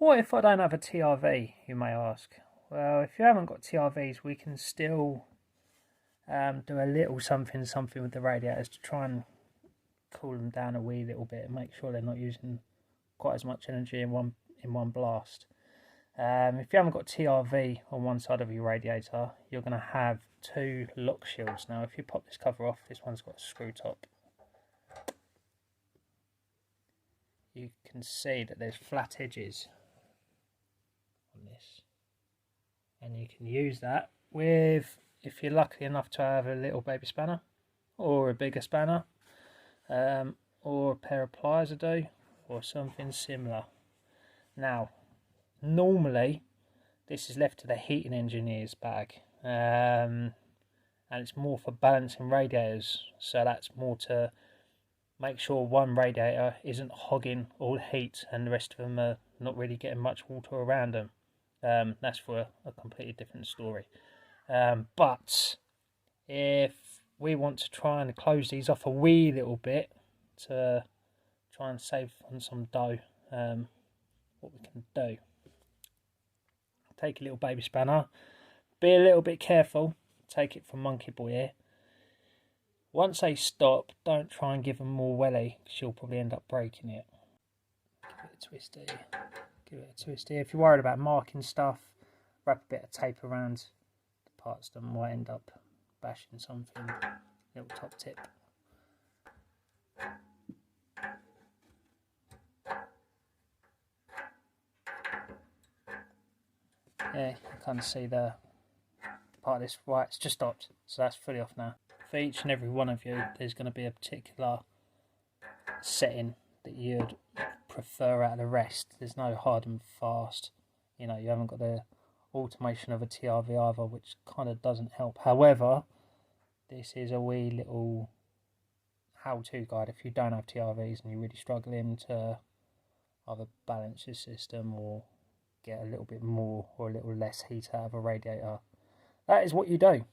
What if I don't have a TRV, you may ask? Well, if you haven't got TRVs, we can still do a little something with the radiators to try and cool them down a wee little bit and make sure they're not using quite as much energy in one blast. If you haven't got TRV on one side of your radiator, you're going to have two lock shields. Now, if you pop this cover off, this one's got a screw top. You can see that there's flat edges on this, and you can use that with, if you're lucky enough to have a little baby spanner or a bigger spanner, or a pair of pliers I do, or something similar. Now, normally this is left to the heating engineer's bag, and it's more for balancing radiators, so that's more to make sure one radiator isn't hogging all the heat and the rest of them are not really getting much water around them. That's for a completely different story. But if we want to try and close these off a wee little bit to try and save on some dough, what we can do, take a little baby spanner, be a little bit careful, take it from Monkey Boy here. Once they stop, don't try and give them more welly, because you'll probably end up breaking it. Give it a twisty. Give it a twisty. If you're worried about marking stuff, wrap a bit of tape around the parts that might end up bashing something. Little top tip. Yeah, you can kind of see the part of this. Right, it's just stopped, so that's fully off now. For each and every one of you, there's going to be a particular setting that you'd prefer out of the rest. There's no hard and fast. You know, you haven't got the automation of a TRV either, which kind of doesn't help. However, this is a wee little how-to guide if you don't have TRVs and you're really struggling to either balance your system or get a little bit more or a little less heat out of a radiator. That is what you do.